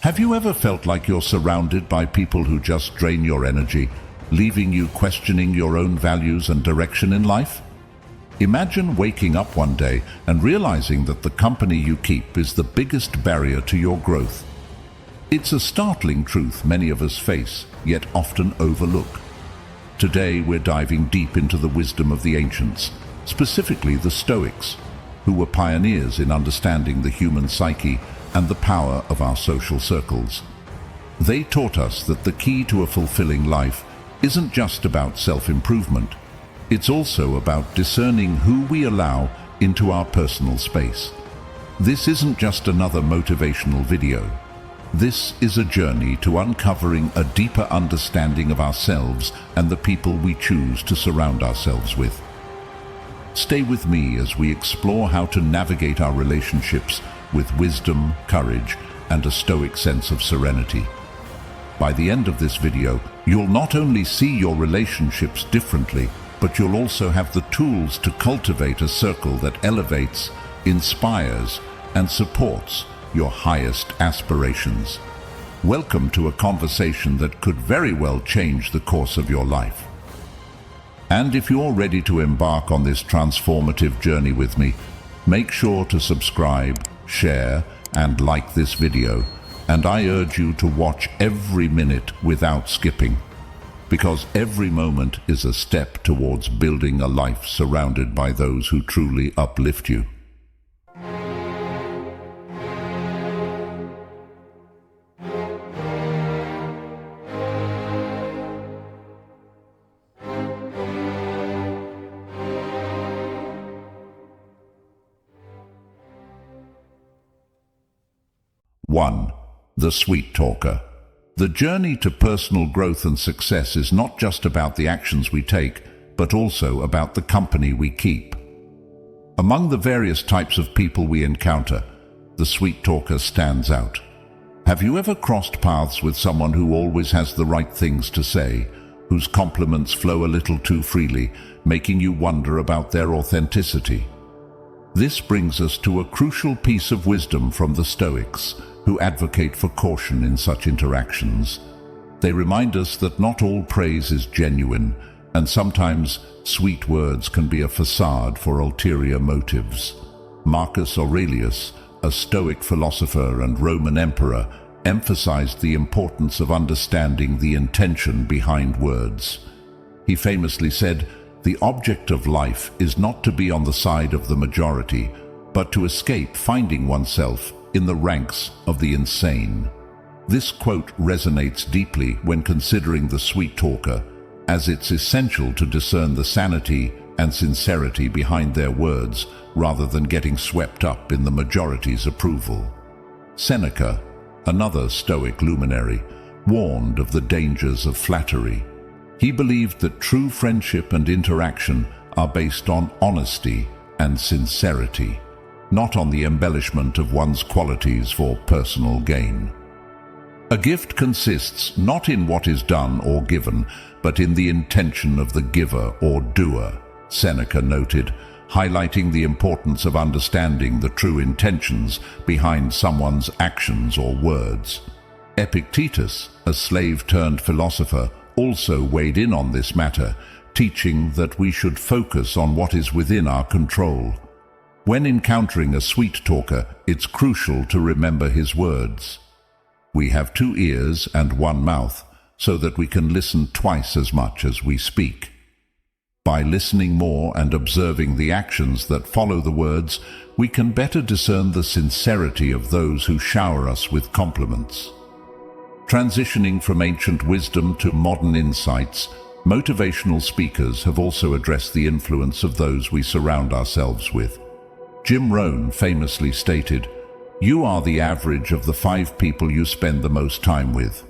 Have you ever felt like you're surrounded by people who just drain your energy, leaving you questioning your own values and direction in life? Imagine waking up one day and realizing that the company you keep is the biggest barrier to your growth. It's a startling truth many of us face, yet often overlook. Today we're diving deep into the wisdom of the ancients, specifically the Stoics, who were pioneers in understanding the human psyche and the power of our social circles. They taught us that the key to a fulfilling life isn't just about self-improvement. It's also about discerning who we allow into our personal space. This isn't just another motivational video. This is a journey to uncovering a deeper understanding of ourselves and the people we choose to surround ourselves with. Stay with me as we explore how to navigate our relationships with wisdom, courage, and a Stoic sense of serenity. By the end of this video, you'll not only see your relationships differently, but you'll also have the tools to cultivate a circle that elevates, inspires, and supports your highest aspirations. Welcome to a conversation that could very well change the course of your life. And if you're ready to embark on this transformative journey with me, make sure to subscribe, share, and like this video. And I urge you to watch every minute without skipping, because every moment is a step towards building a life surrounded by those who truly uplift you. One, the sweet talker. The journey to personal growth and success is not just about the actions we take, but also about the company we keep. Among the various types of people we encounter, the sweet talker stands out. Have you ever crossed paths with someone who always has the right things to say, whose compliments flow a little too freely, making you wonder about their authenticity? This brings us to a crucial piece of wisdom from the Stoics, who advocate for caution in such interactions. They remind us that not all praise is genuine, and sometimes sweet words can be a facade for ulterior motives. Marcus Aurelius, a Stoic philosopher and Roman emperor, emphasized the importance of understanding the intention behind words. He famously said, "The object of life is not to be on the side of the majority, but to escape finding oneself in the ranks of the insane." This quote resonates deeply when considering the sweet talker, as it's essential to discern the sanity and sincerity behind their words rather than getting swept up in the majority's approval. Seneca, another Stoic luminary, warned of the dangers of flattery. He believed that true friendship and interaction are based on honesty and sincerity, not on the embellishment of one's qualities for personal gain. A gift consists not in what is done or given, but in the intention of the giver or doer, Seneca noted, highlighting the importance of understanding the true intentions behind someone's actions or words. Epictetus, a slave-turned-philosopher, also weighed in on this matter, teaching that we should focus on what is within our control. When encountering a sweet talker, it's crucial to remember his words. "We have 2 ears and 1 mouth, so that we can listen twice as much as we speak." By listening more and observing the actions that follow the words, we can better discern the sincerity of those who shower us with compliments. Transitioning from ancient wisdom to modern insights, motivational speakers have also addressed the influence of those we surround ourselves with. Jim Rohn famously stated, "You are the average of the 5 people you spend the most time with."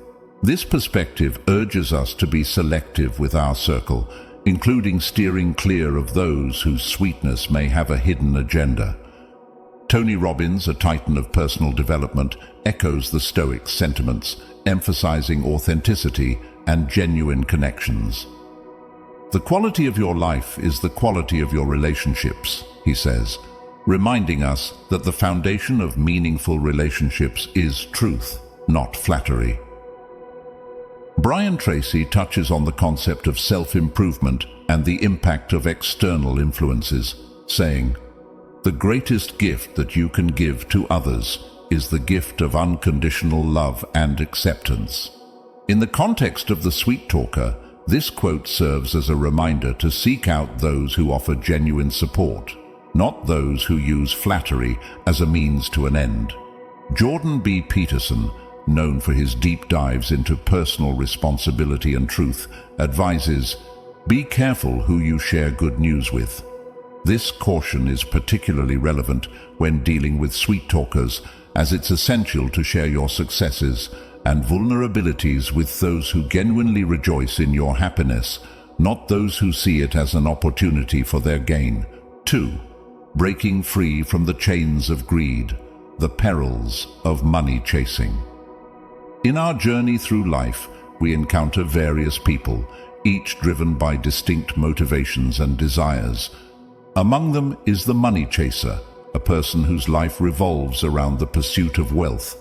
This perspective urges us to be selective with our circle, including steering clear of those whose sweetness may have a hidden agenda. Tony Robbins, a titan of personal development, echoes the Stoic sentiments, emphasizing authenticity and genuine connections. "The quality of your life is the quality of your relationships," he says, reminding us that the foundation of meaningful relationships is truth. not flattery. Brian Tracy touches on the concept of self-improvement and the impact of external influences, saying, "The greatest gift that you can give to others is the gift of unconditional love and acceptance." In the context of the sweet talker, this quote serves as a reminder to seek out those who offer genuine support, not those who use flattery as a means to an end. Jordan B. Peterson, known for his deep dives into personal responsibility and truth, advises, "Be careful who you share good news with." This caution is particularly relevant when dealing with sweet talkers, as it's essential to share your successes and vulnerabilities with those who genuinely rejoice in your happiness, not those who see it as an opportunity for their gain. 2. Breaking free from the chains of greed, the perils of money chasing. In our journey through life, we encounter various people, each driven by distinct motivations and desires. Among them is the money chaser, a person whose life revolves around the pursuit of wealth,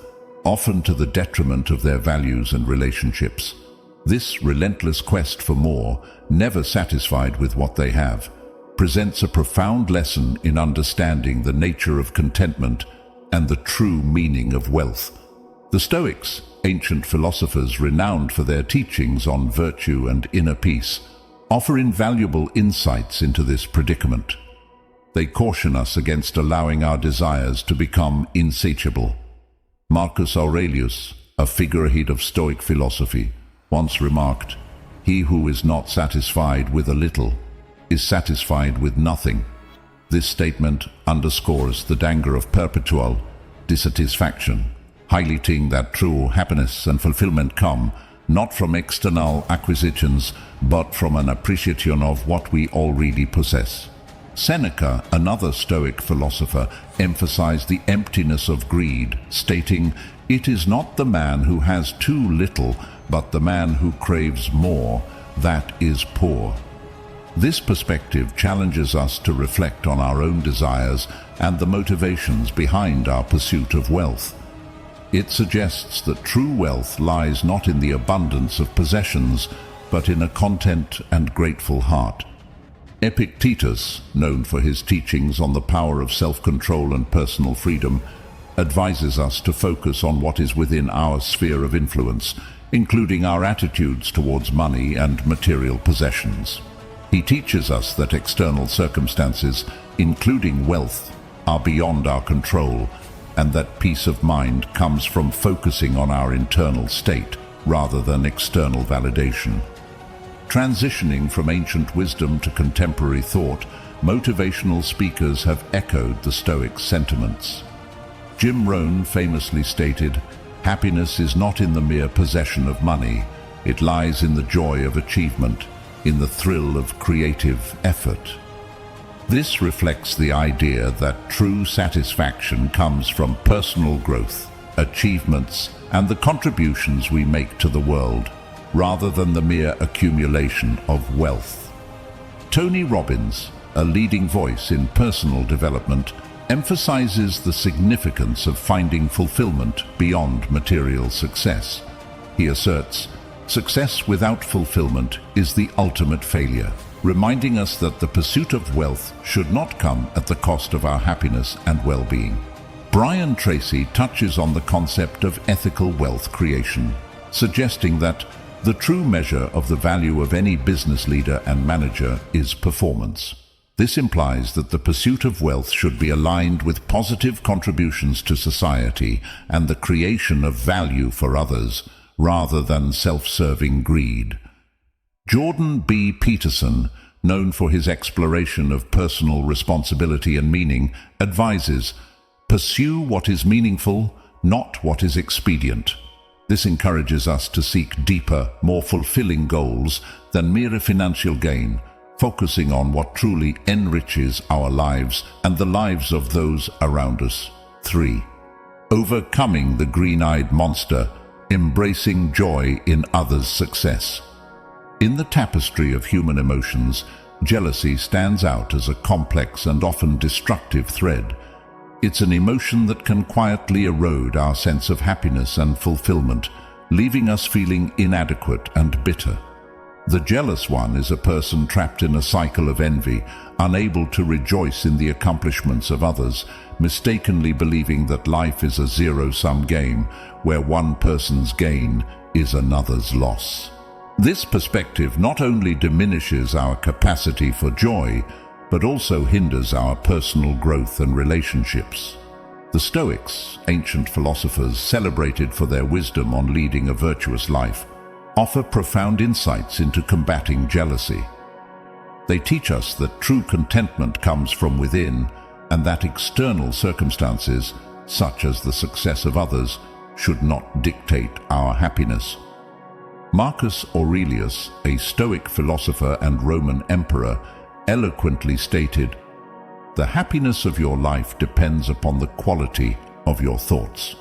often to the detriment of their values and relationships. This relentless quest for more, never satisfied with what they have, presents a profound lesson in understanding the nature of contentment and the true meaning of wealth. The Stoics, ancient philosophers renowned for their teachings on virtue and inner peace, offer invaluable insights into this predicament. They caution us against allowing our desires to become insatiable. Marcus Aurelius, a figurehead of Stoic philosophy, once remarked, "He who is not satisfied with a little is satisfied with nothing." This statement underscores the danger of perpetual dissatisfaction, highlighting that true happiness and fulfillment come not from external acquisitions, but from an appreciation of what we already possess. Seneca, another Stoic philosopher, emphasized the emptiness of greed, stating, "It is not the man who has too little, but the man who craves more, that is poor." This perspective challenges us to reflect on our own desires and the motivations behind our pursuit of wealth. It suggests that true wealth lies not in the abundance of possessions, but in a content and grateful heart. Epictetus, known for his teachings on the power of self-control and personal freedom, advises us to focus on what is within our sphere of influence, including our attitudes towards money and material possessions. He teaches us that external circumstances, including wealth, are beyond our control, and that peace of mind comes from focusing on our internal state rather than external validation. Transitioning from ancient wisdom to contemporary thought, motivational speakers have echoed the Stoic sentiments. Jim Rohn famously stated, "Happiness is not in the mere possession of money. It lies in the joy of achievement, in the thrill of creative effort." This reflects the idea that true satisfaction comes from personal growth, achievements, and the contributions we make to the world, rather than the mere accumulation of wealth. Tony Robbins, a leading voice in personal development, emphasizes the significance of finding fulfillment beyond material success. He asserts, "Success without fulfillment is the ultimate failure," reminding us that the pursuit of wealth should not come at the cost of our happiness and well-being. Brian Tracy touches on the concept of ethical wealth creation, suggesting that the true measure of the value of any business leader and manager is performance. This implies that the pursuit of wealth should be aligned with positive contributions to society and the creation of value for others, rather than self-serving greed. Jordan B. Peterson, known for his exploration of personal responsibility and meaning, advises, "Pursue what is meaningful, not what is expedient." This encourages us to seek deeper, more fulfilling goals than mere financial gain, focusing on what truly enriches our lives and the lives of those around us. 3. Overcoming the green-eyed monster, embracing joy in others' success. In the tapestry of human emotions, jealousy stands out as a complex and often destructive thread. It's an emotion that can quietly erode our sense of happiness and fulfillment, leaving us feeling inadequate and bitter. The jealous one is a person trapped in a cycle of envy, unable to rejoice in the accomplishments of others, mistakenly believing that life is a zero-sum game where one person's gain is another's loss. This perspective not only diminishes our capacity for joy, but also hinders our personal growth and relationships. The Stoics, ancient philosophers celebrated for their wisdom on leading a virtuous life, offer profound insights into combating jealousy. They teach us that true contentment comes from within, and that external circumstances, such as the success of others, should not dictate our happiness. Marcus Aurelius, a Stoic philosopher and Roman emperor, eloquently stated, "The happiness of your life depends upon the quality of your thoughts."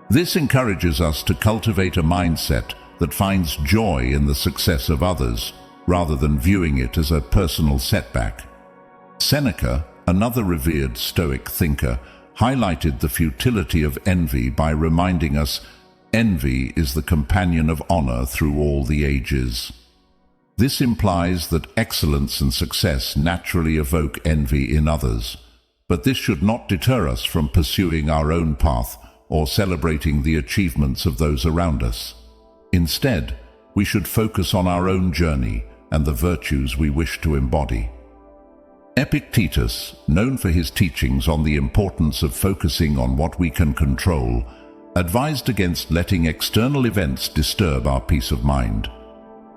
This encourages us to cultivate a mindset that finds joy in the success of others, rather than viewing it as a personal setback. Seneca, another revered Stoic thinker, highlighted the futility of envy by reminding us, "Envy is the companion of honor through all the ages." This implies that excellence and success naturally evoke envy in others, but this should not deter us from pursuing our own path or celebrating the achievements of those around us. Instead, we should focus on our own journey and the virtues we wish to embody. Epictetus, known for his teachings on the importance of focusing on what we can control, advised against letting external events disturb our peace of mind.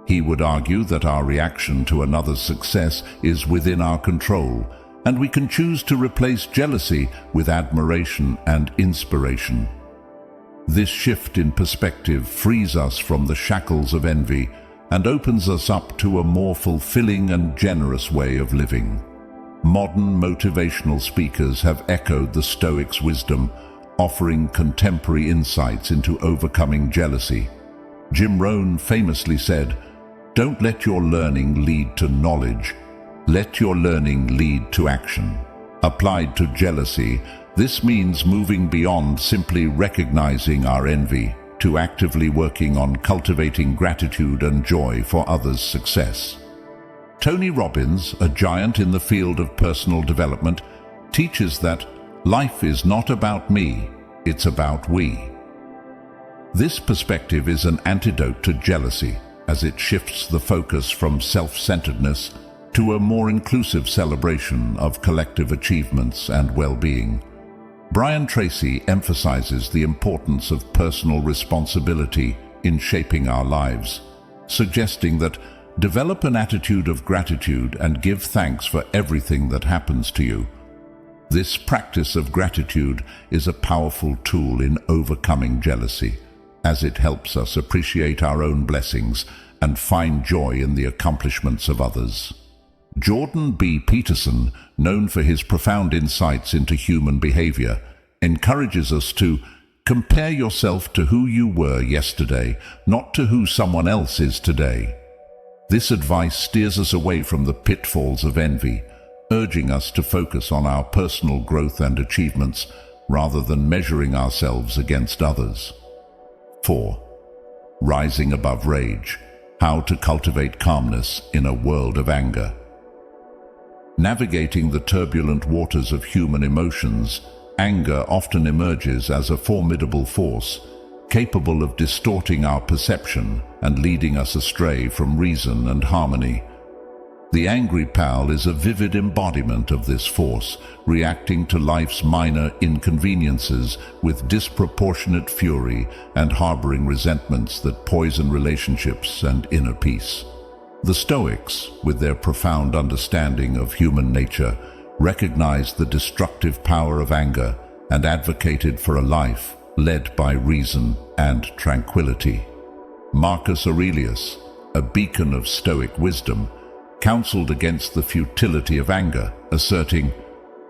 He would argue that our reaction to another's success is within our control, and we can choose to replace jealousy with admiration and inspiration. This shift in perspective frees us from the shackles of envy and opens us up to a more fulfilling and generous way of living. Modern motivational speakers have echoed the Stoics' wisdom, offering contemporary insights into overcoming jealousy. Jim Rohn famously said, "Don't let your learning lead to knowledge. Let your learning lead to action." Applied to jealousy, this means moving beyond simply recognizing our envy to actively working on cultivating gratitude and joy for others' success. Tony Robbins, a giant in the field of personal development, teaches that life is not about me, it's about we. This perspective is an antidote to jealousy, as it shifts the focus from self-centeredness to a more inclusive celebration of collective achievements and well-being. Brian Tracy emphasizes the importance of personal responsibility in shaping our lives, suggesting that develop an attitude of gratitude and give thanks for everything that happens to you. This practice of gratitude is a powerful tool in overcoming jealousy, as it helps us appreciate our own blessings and find joy in the accomplishments of others. Jordan B. Peterson, known for his profound insights into human behavior, encourages us to compare yourself to who you were yesterday, not to who someone else is today. This advice steers us away from the pitfalls of envy, urging us to focus on our personal growth and achievements rather than measuring ourselves against others. 4. Rising above rage. How to cultivate calmness in a world of anger. Navigating the turbulent waters of human emotions, anger often emerges as a formidable force, capable of distorting our perception and leading us astray from reason and harmony. The angry pal is a vivid embodiment of this force, reacting to life's minor inconveniences with disproportionate fury and harboring resentments that poison relationships and inner peace. The Stoics, with their profound understanding of human nature, recognized the destructive power of anger and advocated for a life led by reason and tranquility. Marcus Aurelius, a beacon of Stoic wisdom, counseled against the futility of anger, asserting,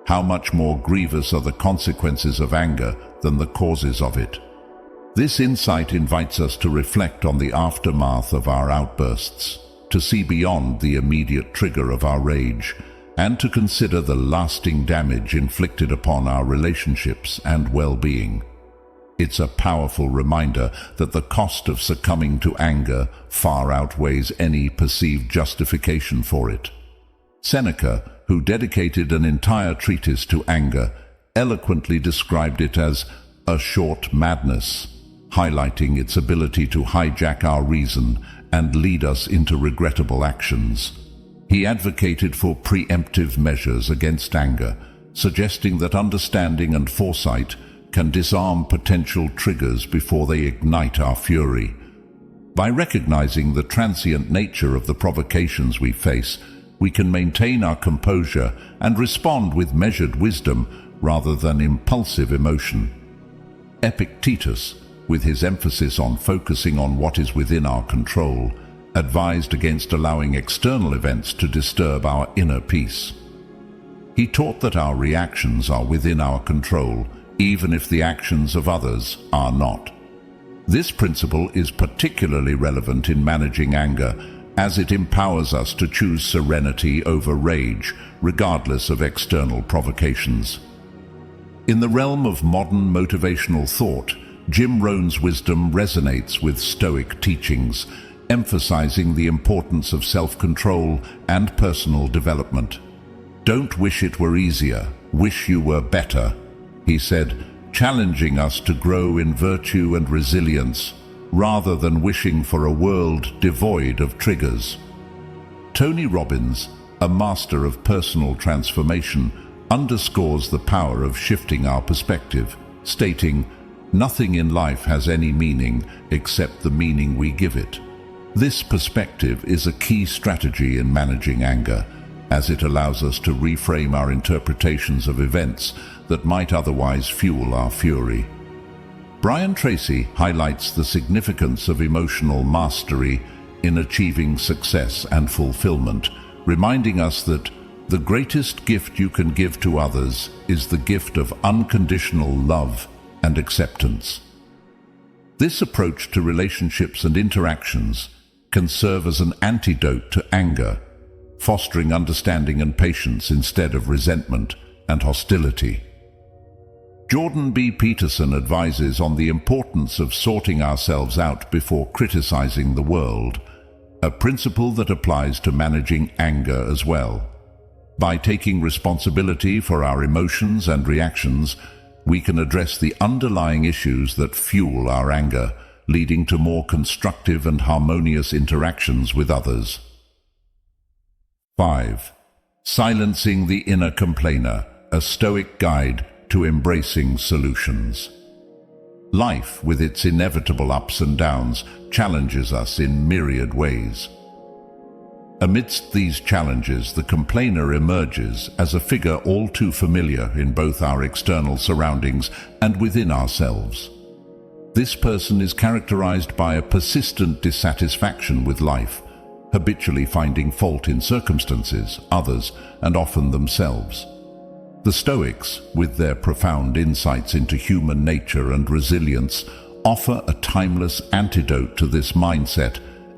"How much more grievous are the consequences of anger than the causes of it?" This insight invites us to reflect on the aftermath of our outbursts, to see beyond the immediate trigger of our rage, and to consider the lasting damage inflicted upon our relationships and well-being. It's a powerful reminder that the cost of succumbing to anger far outweighs any perceived justification for it. Seneca, who dedicated an entire treatise to anger, eloquently described it as a short madness, highlighting its ability to hijack our reason and lead us into regrettable actions. He advocated for preemptive measures against anger, suggesting that understanding and foresight can disarm potential triggers before they ignite our fury. By recognizing the transient nature of the provocations we face, we can maintain our composure and respond with measured wisdom rather than impulsive emotion. Epictetus, with his emphasis on focusing on what is within our control, advised against allowing external events to disturb our inner peace. He taught that our reactions are within our control, even if the actions of others are not. This principle is particularly relevant in managing anger, as it empowers us to choose serenity over rage, regardless of external provocations. In the realm of modern motivational thought, Jim Rohn's wisdom resonates with Stoic teachings, emphasizing the importance of self-control and personal development. "Don't wish it were easier, wish you were better," he said, challenging us to grow in virtue and resilience, rather than wishing for a world devoid of triggers. Tony Robbins, a master of personal transformation, underscores the power of shifting our perspective, stating, "Nothing in life has any meaning except the meaning we give it." This perspective is a key strategy in managing anger, as it allows us to reframe our interpretations of events that might otherwise fuel our fury. Brian Tracy highlights the significance of emotional mastery in achieving success and fulfillment, reminding us that the greatest gift you can give to others is the gift of unconditional love and acceptance. This approach to relationships and interactions can serve as an antidote to anger, fostering understanding and patience instead of resentment and hostility. Jordan B. Peterson advises on the importance of sorting ourselves out before criticizing the world, a principle that applies to managing anger as well. By taking responsibility for our emotions and reactions, we can address the underlying issues that fuel our anger, leading to more constructive and harmonious interactions with others. 5. Silencing the inner complainer, a Stoic guide to embracing solutions. Life, with its inevitable ups and downs, challenges us in myriad ways. Amidst these challenges, the complainer emerges as a figure all too familiar in both our external surroundings and within ourselves. This person is characterized by a persistent dissatisfaction with life, habitually finding fault in circumstances, others, and often themselves. The Stoics, with their profound insights into human nature and resilience, offer a timeless antidote to this mindset,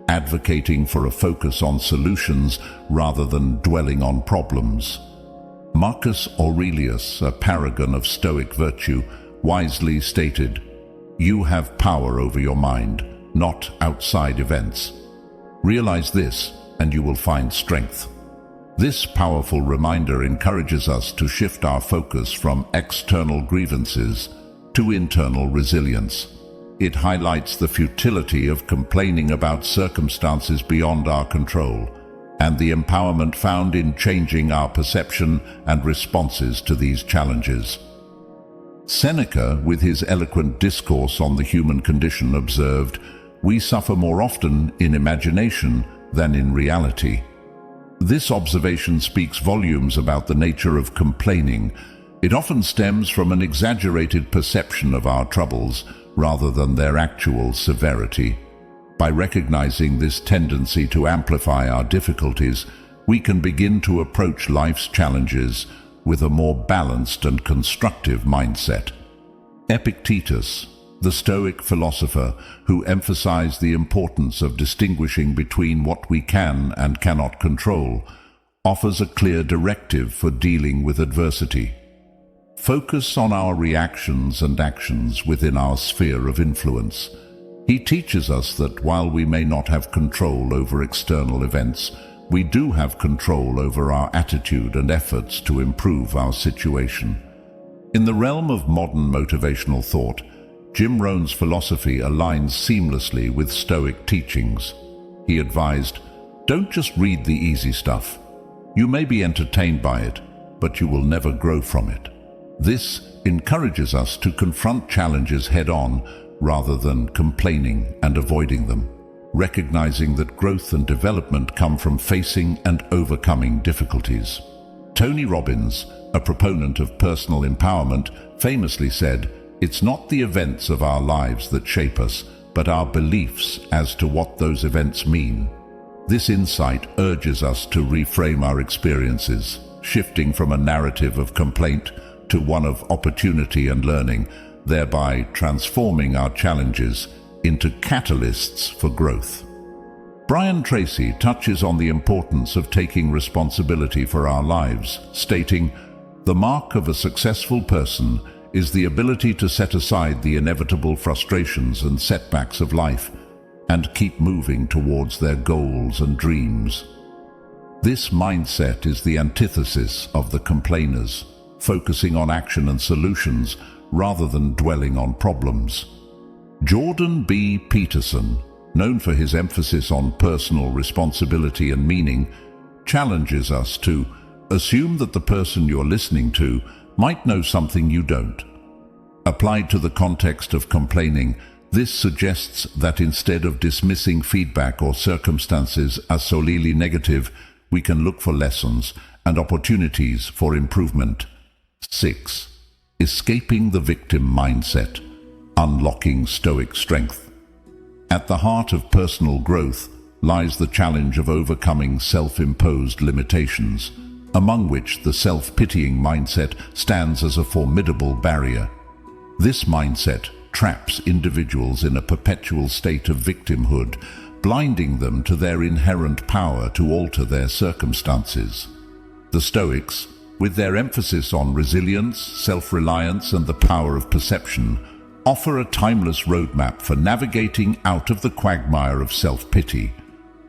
advocating for a focus on solutions rather than dwelling on problems. Marcus Aurelius, a paragon of Stoic virtue, wisely stated, "You have power over your mind, not outside events. Realize this, and you will find strength." This powerful reminder encourages us to shift our focus from external grievances to internal resilience. It highlights the futility of complaining about circumstances beyond our control, and the empowerment found in changing our perception and responses to these challenges. Seneca, with his eloquent discourse on the human condition, observed, "We suffer more often in imagination than in reality." This observation speaks volumes about the nature of complaining. It often stems from an exaggerated perception of our troubles rather than their actual severity. By recognizing this tendency to amplify our difficulties, we can begin to approach life's challenges with a more balanced and constructive mindset. Epictetus, the Stoic philosopher who emphasized the importance of distinguishing between what we can and cannot control, offers a clear directive for dealing with adversity. Focus on our reactions and actions within our sphere of influence. He teaches us that while we may not have control over external events, we do have control over our attitude and efforts to improve our situation. In the realm of modern motivational thought, Jim Rohn's philosophy aligns seamlessly with Stoic teachings. He advised, "Don't just read the easy stuff. You may be entertained by it, but you will never grow from it." This encourages us to confront challenges head-on rather than complaining and avoiding them, recognizing that growth and development come from facing and overcoming difficulties. Tony Robbins, a proponent of personal empowerment, famously said, "It's not the events of our lives that shape us, but our beliefs as to what those events mean." This insight urges us to reframe our experiences, shifting from a narrative of complaint to one of opportunity and learning, thereby transforming our challenges into catalysts for growth. Brian Tracy touches on the importance of taking responsibility for our lives, stating, "The mark of a successful person is the ability to set aside the inevitable frustrations and setbacks of life and keep moving towards their goals and dreams." This mindset is the antithesis of the complainers, focusing on action and solutions rather than dwelling on problems. Jordan B. Peterson, known for his emphasis on personal responsibility and meaning, challenges us to assume that the person you're listening to might know something you don't. Applied to the context of complaining, this suggests that instead of dismissing feedback or circumstances as solely negative, we can look for lessons and opportunities for improvement. 6. Escaping the victim mindset, unlocking Stoic strength. At the heart of personal growth lies the challenge of overcoming self-imposed limitations, among which the self-pitying mindset stands as a formidable barrier. This mindset traps individuals in a perpetual state of victimhood, blinding them to their inherent power to alter their circumstances. The Stoics, with their emphasis on resilience, self-reliance, and the power of perception, offer a timeless roadmap for navigating out of the quagmire of self-pity.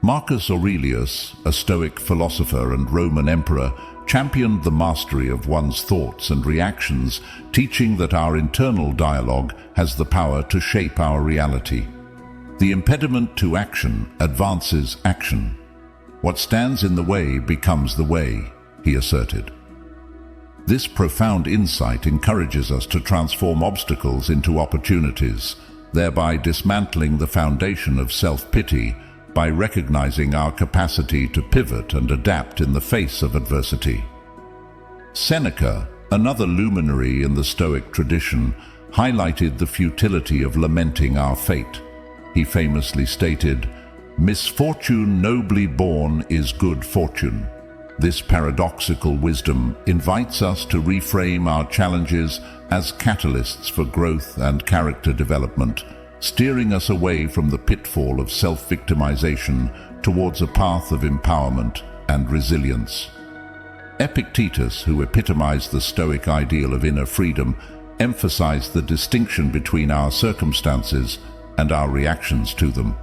Marcus Aurelius, a Stoic philosopher and Roman emperor, championed the mastery of one's thoughts and reactions, teaching that our internal dialogue has the power to shape our reality. The impediment to action advances action. What stands in the way becomes the way, he asserted. This profound insight encourages us to transform obstacles into opportunities, thereby dismantling the foundation of self-pity by recognizing our capacity to pivot and adapt in the face of adversity. Seneca, another luminary in the Stoic tradition, highlighted the futility of lamenting our fate. He famously stated, "Misfortune nobly born is good fortune." This paradoxical wisdom invites us to reframe our challenges as catalysts for growth and character development, steering us away from the pitfall of self-victimization towards a path of empowerment and resilience. Epictetus, who epitomized the Stoic ideal of inner freedom, emphasized the distinction between our circumstances and our reactions to them.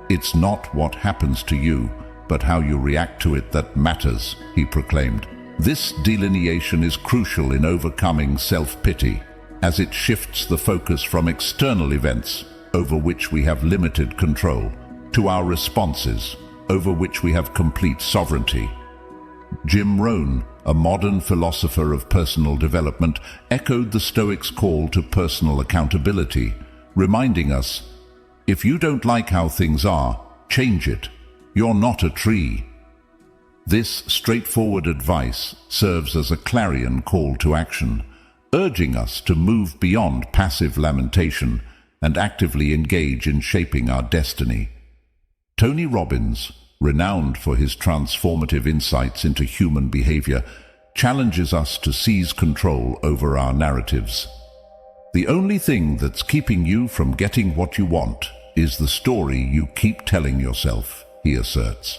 "It's not what happens to you, but how you react to it that matters," he proclaimed. This delineation is crucial in overcoming self-pity, as it shifts the focus from external events, over which we have limited control, to our responses, over which we have complete sovereignty. Jim Rohn, a modern philosopher of personal development, echoed the Stoics' call to personal accountability, reminding us, "If you don't like how things are, change it. You're not a tree." This straightforward advice serves as a clarion call to action, urging us to move beyond passive lamentation and actively engage in shaping our destiny. Tony Robbins, renowned for his transformative insights into human behavior, challenges us to seize control over our narratives. "The only thing that's keeping you from getting what you want is the story you keep telling yourself," he asserts.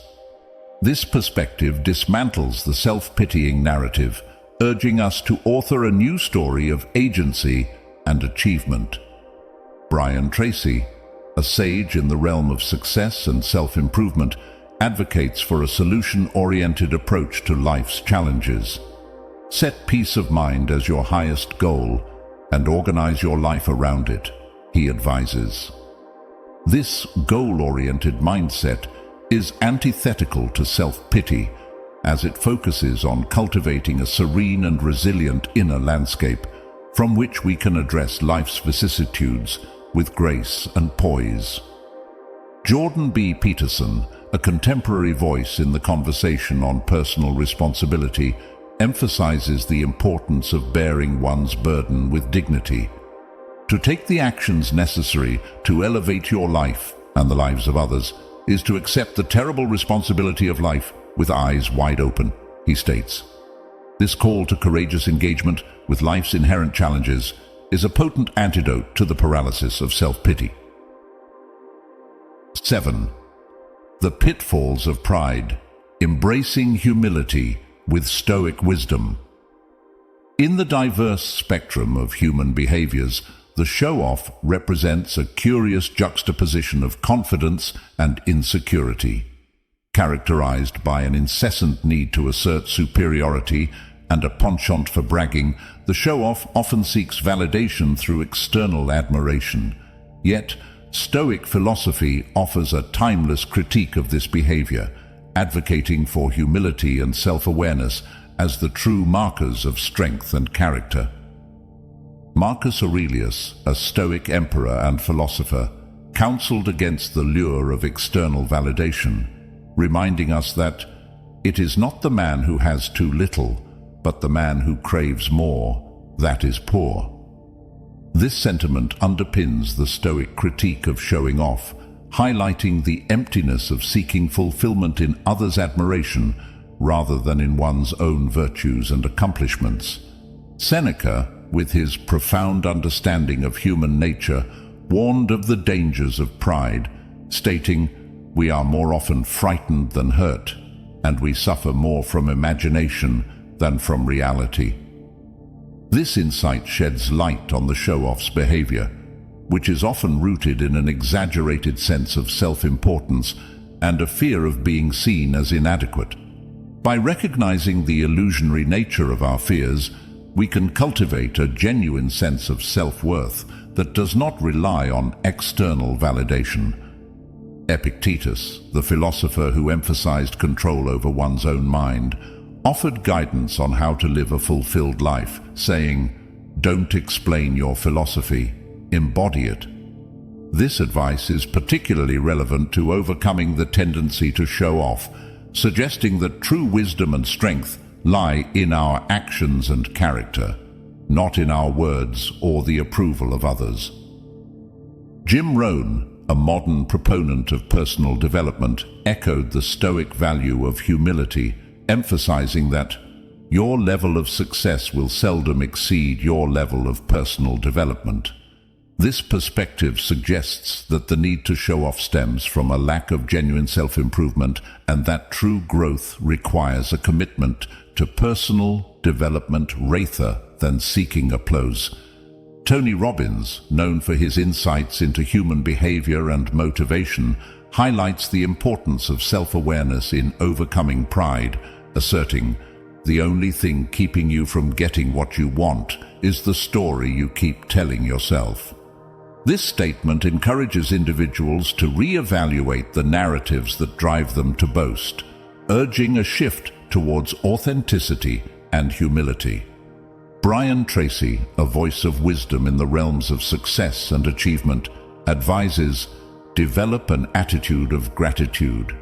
This perspective dismantles the self-pitying narrative, urging us to author a new story of agency and achievement. Brian Tracy, a sage in the realm of success and self-improvement, advocates for a solution-oriented approach to life's challenges. Set peace of mind as your highest goal and organize your life around it, he advises. This goal-oriented mindset is antithetical to self-pity, as it focuses on cultivating a serene and resilient inner landscape from which we can address life's vicissitudes with grace and poise. Jordan B. Peterson, a contemporary voice in the conversation on personal responsibility, emphasizes the importance of bearing one's burden with dignity. To take the actions necessary to elevate your life and the lives of others is to accept the terrible responsibility of life with eyes wide open, he states. This call to courageous engagement with life's inherent challenges is a potent antidote to the paralysis of self-pity. 7. The pitfalls of pride. Embracing humility with Stoic wisdom. In the diverse spectrum of human behaviors, the show-off represents a curious juxtaposition of confidence and insecurity. Characterized by an incessant need to assert superiority and a penchant for bragging, the show-off often seeks validation through external admiration. Yet, Stoic philosophy offers a timeless critique of this behavior, advocating for humility and self-awareness as the true markers of strength and character. Marcus Aurelius, a Stoic emperor and philosopher, counseled against the lure of external validation, reminding us that it is not the man who has too little, but the man who craves more, that is poor. This sentiment underpins the Stoic critique of showing off, highlighting the emptiness of seeking fulfillment in others' admiration rather than in one's own virtues and accomplishments. Seneca, with his profound understanding of human nature, warned of the dangers of pride, stating, "We are more often frightened than hurt, and we suffer more from imagination than from reality." This insight sheds light on the show-off's behavior, which is often rooted in an exaggerated sense of self-importance and a fear of being seen as inadequate. By recognizing the illusionary nature of our fears, we can cultivate a genuine sense of self-worth that does not rely on external validation. Epictetus, the philosopher who emphasized control over one's own mind, offered guidance on how to live a fulfilled life, saying, "Don't explain your philosophy, embody it." This advice is particularly relevant to overcoming the tendency to show off, suggesting that true wisdom and strength lie in our actions and character, not in our words or the approval of others. Jim Rohn, a modern proponent of personal development, echoed the Stoic value of humility, emphasizing that your level of success will seldom exceed your level of personal development. This perspective suggests that the need to show off stems from a lack of genuine self-improvement and that true growth requires a commitment to personal development rather than seeking applause. Tony Robbins, known for his insights into human behavior and motivation, highlights the importance of self-awareness in overcoming pride, asserting, "The only thing keeping you from getting what you want is the story you keep telling yourself." This statement encourages individuals to re-evaluate the narratives that drive them to boast, urging a shift towards authenticity and humility. Brian Tracy, a voice of wisdom in the realms of success and achievement, advises, "Develop an attitude of gratitude.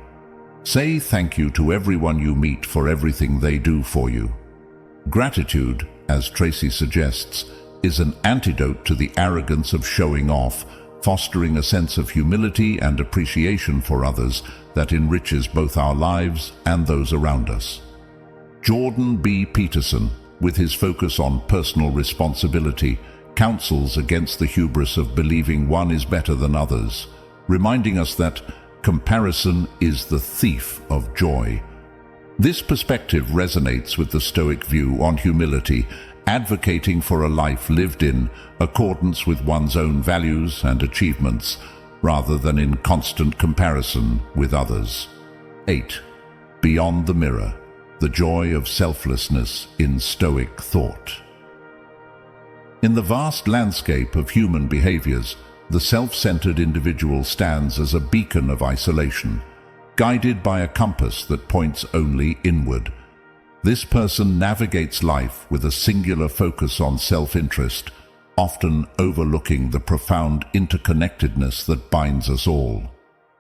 Say thank you to everyone you meet for everything they do for you." Gratitude, as Tracy suggests, is an antidote to the arrogance of showing off, fostering a sense of humility and appreciation for others that enriches both our lives and those around us. Jordan B. Peterson, with his focus on personal responsibility, counsels against the hubris of believing one is better than others, reminding us that comparison is the thief of joy. This perspective resonates with the Stoic view on humility, advocating for a life lived in accordance with one's own values and achievements, rather than in constant comparison with others. 8. Beyond the mirror, the joy of selflessness in Stoic thought. In the vast landscape of human behaviors, the self-centered individual stands as a beacon of isolation, guided by a compass that points only inward. This person navigates life with a singular focus on self-interest, often overlooking the profound interconnectedness that binds us all.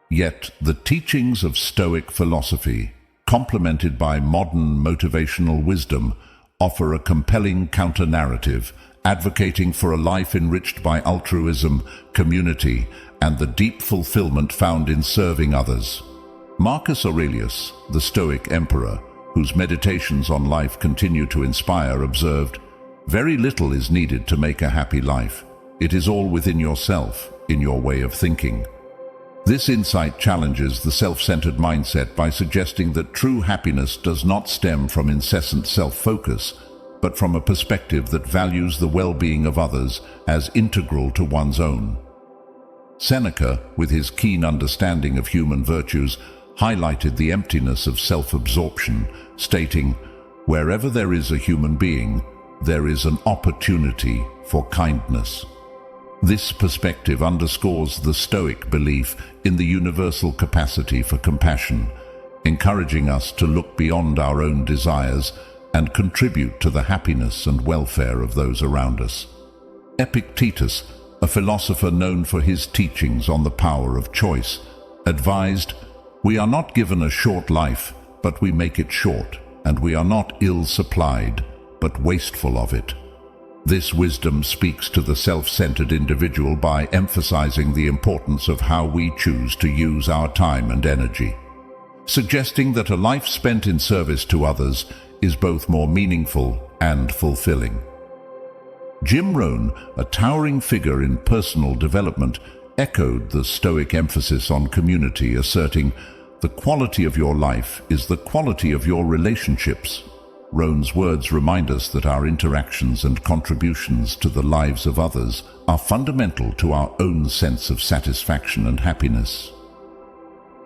Yet, the teachings of Stoic philosophy, complemented by modern motivational wisdom, offer a compelling counter-narrative, advocating for a life enriched by altruism, community, and the deep fulfillment found in serving others. Marcus Aurelius, the Stoic emperor, whose meditations on life continue to inspire, observed, "Very little is needed to make a happy life. It is all within yourself, in your way of thinking." This insight challenges the self-centered mindset by suggesting that true happiness does not stem from incessant self-focus, but from a perspective that values the well-being of others as integral to one's own. Seneca, with his keen understanding of human virtues, highlighted the emptiness of self-absorption, stating, "Wherever there is a human being, there is an opportunity for kindness." This perspective underscores the Stoic belief in the universal capacity for compassion, encouraging us to look beyond our own desires and contribute to the happiness and welfare of those around us. Epictetus, a philosopher known for his teachings on the power of choice, advised, "We are not given a short life, but we make it short, and we are not ill-supplied, but wasteful of it." This wisdom speaks to the self-centered individual by emphasizing the importance of how we choose to use our time and energy, suggesting that a life spent in service to others is both more meaningful and fulfilling. Jim Rohn, a towering figure in personal development, echoed the Stoic emphasis on community, asserting, "The quality of your life is the quality of your relationships." Rohn's words remind us that our interactions and contributions to the lives of others are fundamental to our own sense of satisfaction and happiness.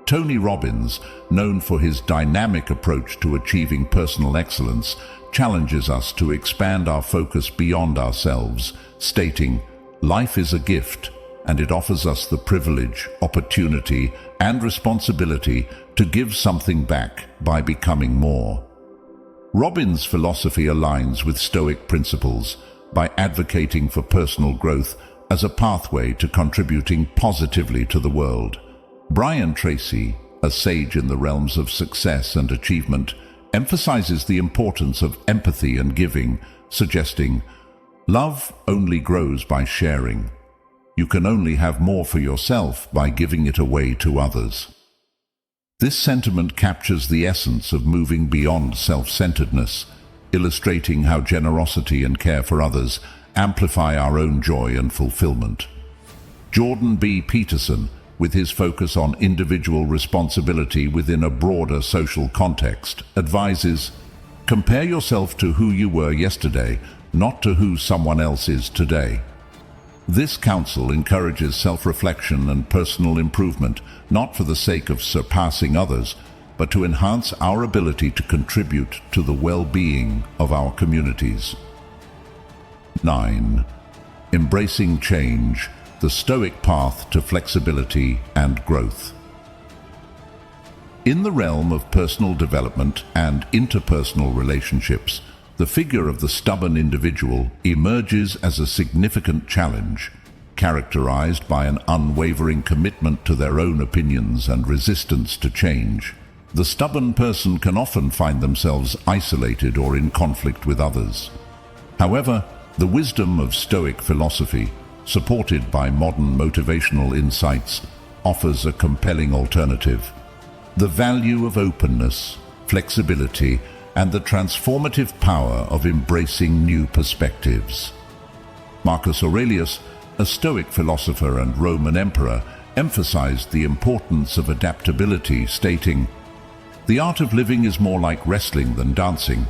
Tony Robbins, known for his dynamic approach to achieving personal excellence, challenges us to expand our focus beyond ourselves, stating, "Life is a gift, and it offers us the privilege, opportunity, and responsibility to give something back by becoming more." Robbins' philosophy aligns with Stoic principles by advocating for personal growth as a pathway to contributing positively to the world. Brian Tracy, a sage in the realms of success and achievement, emphasizes the importance of empathy and giving, suggesting, "Love only grows by sharing. You can only have more for yourself by giving it away to others." This sentiment captures the essence of moving beyond self-centeredness, illustrating how generosity and care for others amplify our own joy and fulfillment. Jordan B. Peterson, with his focus on individual responsibility within a broader social context, advises, "Compare yourself to who you were yesterday, not to who someone else is today." This counsel encourages self-reflection and personal improvement, not for the sake of surpassing others, but to enhance our ability to contribute to the well-being of our communities. 9. Embracing change, the Stoic path to flexibility and growth. In the realm of personal development and interpersonal relationships, the figure of the stubborn individual emerges as a significant challenge, characterized by an unwavering commitment to their own opinions and resistance to change. The stubborn person can often find themselves isolated or in conflict with others. However, the wisdom of Stoic philosophy, supported by modern motivational insights, offers a compelling alternative. The value of openness, flexibility, and the transformative power of embracing new perspectives. Marcus Aurelius, a Stoic philosopher and Roman emperor, emphasized the importance of adaptability, stating, "The art of living is more like wrestling than dancing,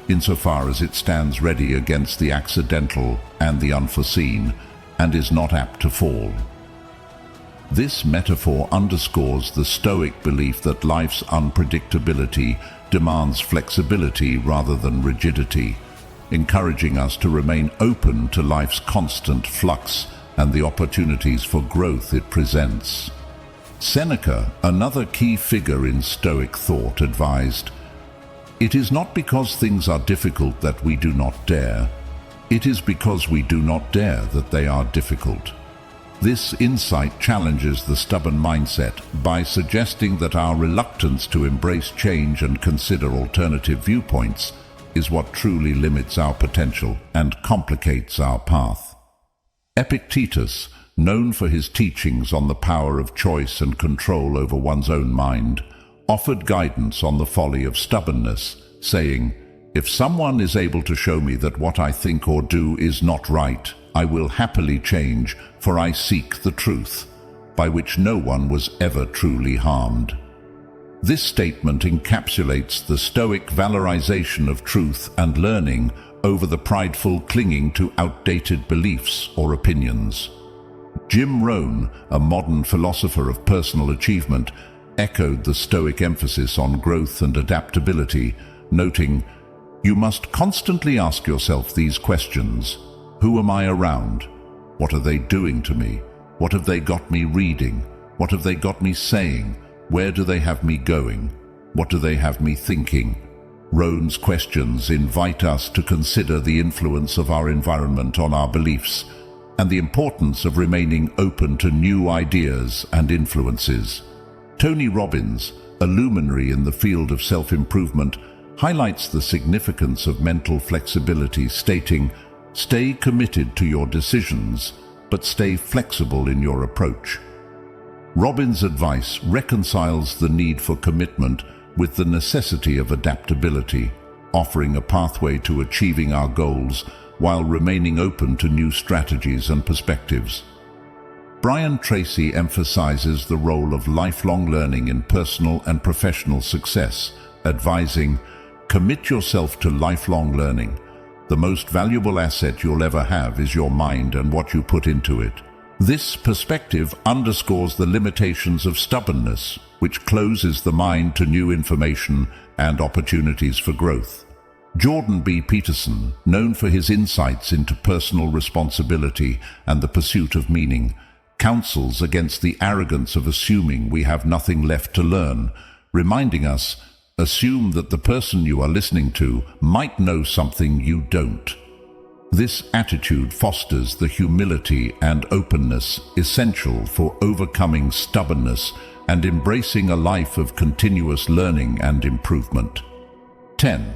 insofar as it stands ready against the accidental and the unforeseen, and is not apt to fall." This metaphor underscores the Stoic belief that life's unpredictability demands flexibility rather than rigidity, encouraging us to remain open to life's constant flux and the opportunities for growth it presents. Seneca, another key figure in Stoic thought, advised, "It is not because things are difficult that we do not dare. It is because we do not dare that they are difficult." This insight challenges the stubborn mindset by suggesting that our reluctance to embrace change and consider alternative viewpoints is what truly limits our potential and complicates our path. Epictetus, known for his teachings on the power of choice and control over one's own mind, offered guidance on the folly of stubbornness, saying, "If someone is able to show me that what I think or do is not right, I will happily change, for I seek the truth, by which no one was ever truly harmed." This statement encapsulates the Stoic valorization of truth and learning over the prideful clinging to outdated beliefs or opinions. Jim Rohn, a modern philosopher of personal achievement, echoed the Stoic emphasis on growth and adaptability, noting, "You must constantly ask yourself these questions. Who am I around? What are they doing to me? What have they got me reading? What have they got me saying? Where do they have me going? What do they have me thinking?" Rohn's questions invite us to consider the influence of our environment on our beliefs and the importance of remaining open to new ideas and influences. Tony Robbins, a luminary in the field of self-improvement, highlights the significance of mental flexibility, stating, "Stay committed to your decisions, but stay flexible in your approach." Robbins' advice reconciles the need for commitment with the necessity of adaptability, offering a pathway to achieving our goals while remaining open to new strategies and perspectives. Brian Tracy emphasizes the role of lifelong learning in personal and professional success, advising, "Commit yourself to lifelong learning. The most valuable asset you'll ever have is your mind and what you put into it." This perspective underscores the limitations of stubbornness, which closes the mind to new information and opportunities for growth. Jordan B. Peterson, known for his insights into personal responsibility and the pursuit of meaning, counsels against the arrogance of assuming we have nothing left to learn, reminding us, "Assume that the person you are listening to might know something you don't." This attitude fosters the humility and openness essential for overcoming stubbornness and embracing a life of continuous learning and improvement. 10.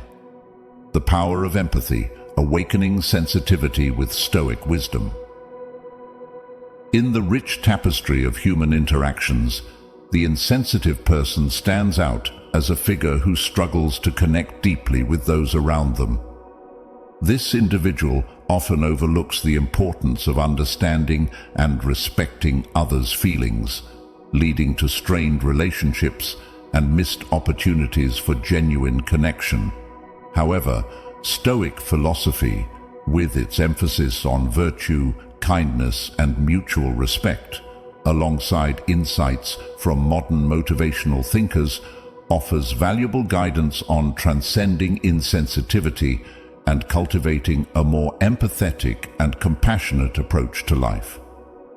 The power of empathy, awakening sensitivity with Stoic wisdom. In the rich tapestry of human interactions, the insensitive person stands out as a figure who struggles to connect deeply with those around them. This individual often overlooks the importance of understanding and respecting others' feelings, leading to strained relationships and missed opportunities for genuine connection. However, Stoic philosophy, with its emphasis on virtue, kindness, and mutual respect, alongside insights from modern motivational thinkers, offers valuable guidance on transcending insensitivity and cultivating a more empathetic and compassionate approach to life.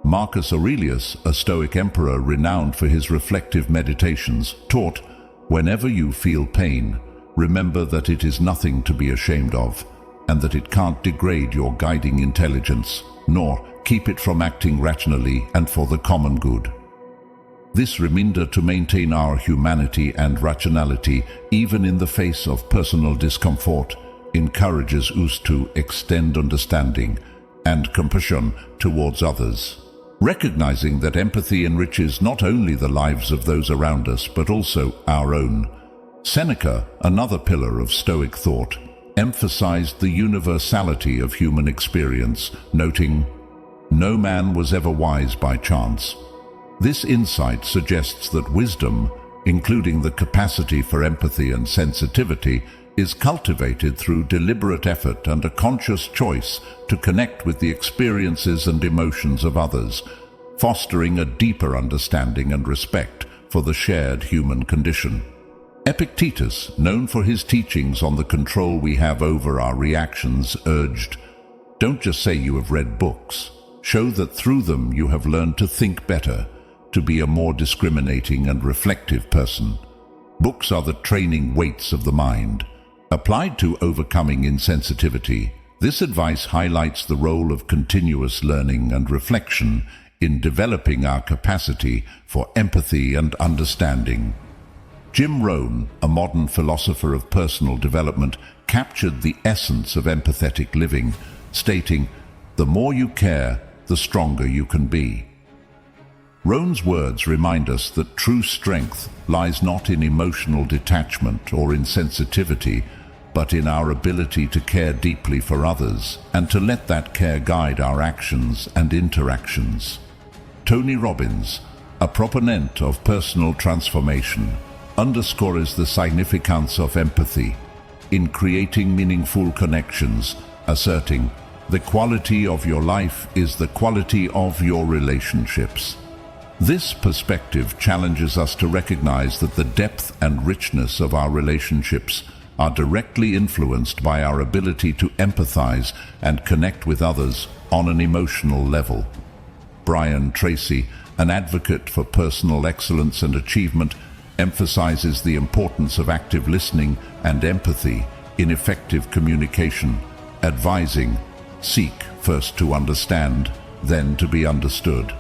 Marcus Aurelius, a Stoic emperor renowned for his reflective meditations, taught, "Whenever you feel pain, remember that it is nothing to be ashamed of, and that it can't degrade your guiding intelligence, nor keep it from acting rationally and for the common good." This reminder to maintain our humanity and rationality, even in the face of personal discomfort, encourages us to extend understanding and compassion towards others, recognizing that empathy enriches not only the lives of those around us, but also our own. Seneca, another pillar of Stoic thought, emphasized the universality of human experience, noting, "No man was ever wise by chance. This insight suggests that wisdom, including the capacity for empathy and sensitivity, is cultivated through deliberate effort and a conscious choice to connect with the experiences and emotions of others, fostering a deeper understanding and respect for the shared human condition. Epictetus, known for his teachings on the control we have over our reactions, urged, "Don't just say you have read books. Show that through them you have learned to think better, to be a more discriminating and reflective person." Books are the training weights of the mind. Applied to overcoming insensitivity, this advice highlights the role of continuous learning and reflection in developing our capacity for empathy and understanding. Jim Rohn, a modern philosopher of personal development, captured the essence of empathetic living, stating, "The more you care, the stronger you can be." Rohn's words remind us that true strength lies not in emotional detachment or insensitivity, but in our ability to care deeply for others and to let that care guide our actions and interactions. Tony Robbins, a proponent of personal transformation, underscores the significance of empathy in creating meaningful connections, asserting, "The quality of your life is the quality of your relationships." This perspective challenges us to recognize that the depth and richness of our relationships are directly influenced by our ability to empathize and connect with others on an emotional level. Brian Tracy, an advocate for personal excellence and achievement, emphasizes the importance of active listening and empathy in effective communication, advising, "Seek first to understand, then to be understood."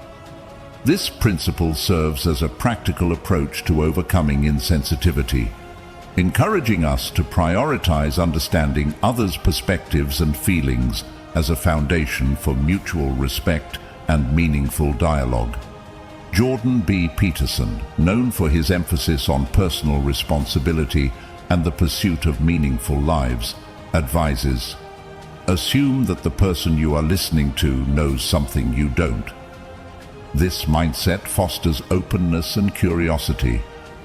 This principle serves as a practical approach to overcoming insensitivity, encouraging us to prioritize understanding others' perspectives and feelings as a foundation for mutual respect and meaningful dialogue. Jordan B. Peterson, known for his emphasis on personal responsibility and the pursuit of meaningful lives, advises, "Assume that the person you are listening to knows something you don't." This mindset fosters openness and curiosity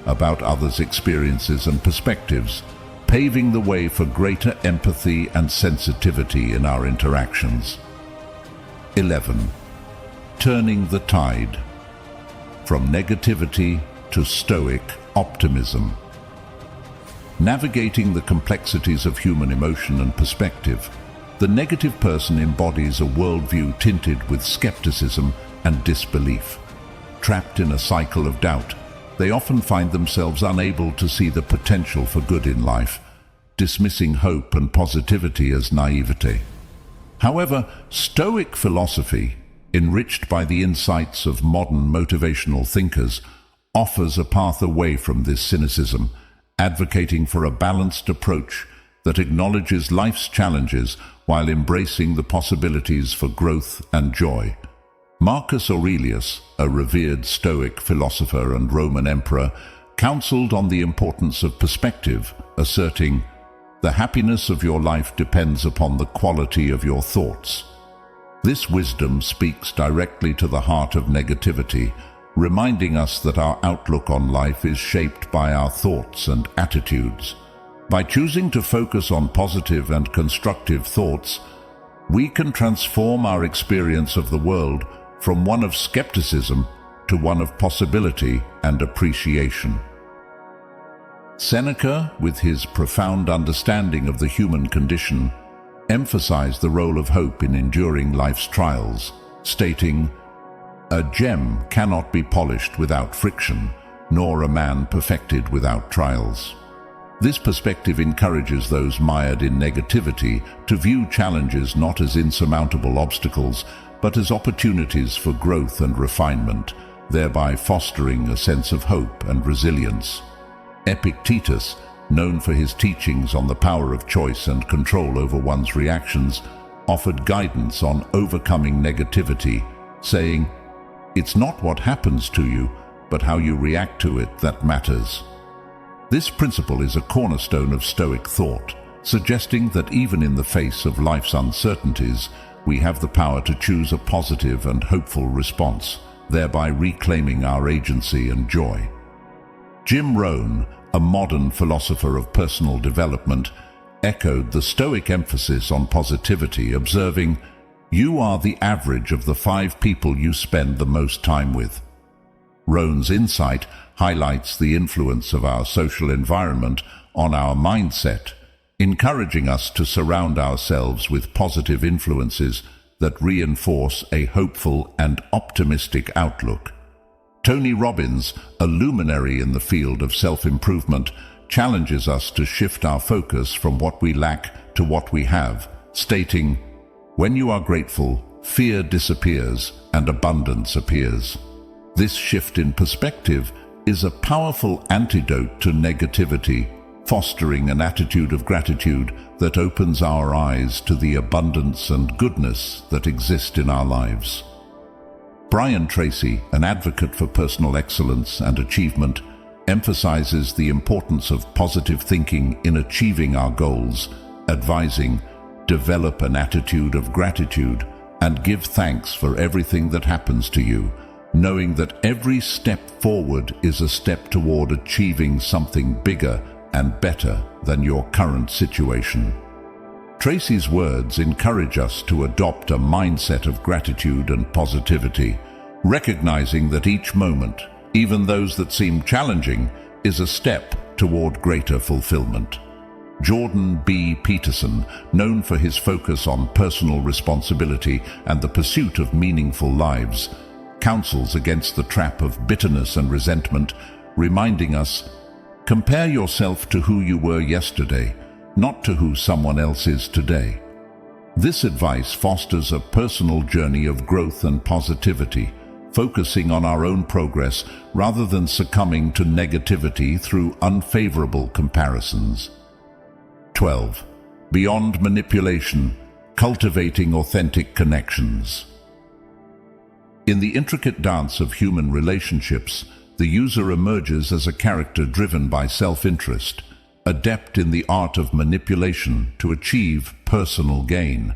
about others' experiences and perspectives, paving the way for greater empathy and sensitivity in our interactions. 11. Turning the tide. From negativity to Stoic optimism. Navigating the complexities of human emotion and perspective, the negative person embodies a worldview tinted with skepticism and disbelief. Trapped in a cycle of doubt, they often find themselves unable to see the potential for good in life, dismissing hope and positivity as naivete. However, Stoic philosophy, enriched by the insights of modern motivational thinkers, offers a path away from this cynicism, advocating for a balanced approach that acknowledges life's challenges while embracing the possibilities for growth and joy. Marcus Aurelius, a revered Stoic philosopher and Roman emperor, counseled on the importance of perspective, asserting, "The happiness of your life depends upon the quality of your thoughts." This wisdom speaks directly to the heart of negativity, reminding us that our outlook on life is shaped by our thoughts and attitudes. By choosing to focus on positive and constructive thoughts, we can transform our experience of the world from one of skepticism to one of possibility and appreciation. Seneca, with his profound understanding of the human condition, emphasized the role of hope in enduring life's trials, stating, "A gem cannot be polished without friction, nor a man perfected without trials." This perspective encourages those mired in negativity to view challenges not as insurmountable obstacles, but as opportunities for growth and refinement, thereby fostering a sense of hope and resilience. Epictetus, known for his teachings on the power of choice and control over one's reactions, offered guidance on overcoming negativity, saying, "It's not what happens to you, but how you react to it that matters." This principle is a cornerstone of Stoic thought, suggesting that even in the face of life's uncertainties, we have the power to choose a positive and hopeful response, thereby reclaiming our agency and joy. Jim Rohn, a modern philosopher of personal development, echoed the Stoic emphasis on positivity, observing, "You are the average of the 5 people you spend the most time with." Rohn's insight highlights the influence of our social environment on our mindset, encouraging us to surround ourselves with positive influences that reinforce a hopeful and optimistic outlook. Tony Robbins, a luminary in the field of self-improvement, challenges us to shift our focus from what we lack to what we have, stating, "When you are grateful, fear disappears and abundance appears." This shift in perspective is a powerful antidote to negativity, fostering an attitude of gratitude that opens our eyes to the abundance and goodness that exist in our lives. Brian Tracy, an advocate for personal excellence and achievement, emphasizes the importance of positive thinking in achieving our goals, advising, "Develop an attitude of gratitude and give thanks for everything that happens to you, knowing that every step forward is a step toward achieving something bigger and better than your current situation." Tracy's words encourage us to adopt a mindset of gratitude and positivity, recognizing that each moment, even those that seem challenging, is a step toward greater fulfillment. Jordan B. Peterson, known for his focus on personal responsibility and the pursuit of meaningful lives, counsels against the trap of bitterness and resentment, reminding us, "Compare yourself to who you were yesterday, not to who someone else is today." This advice fosters a personal journey of growth and positivity, focusing on our own progress rather than succumbing to negativity through unfavorable comparisons. 12. Beyond manipulation, cultivating authentic connections. In the intricate dance of human relationships, the user emerges as a character driven by self-interest, adept in the art of manipulation to achieve personal gain.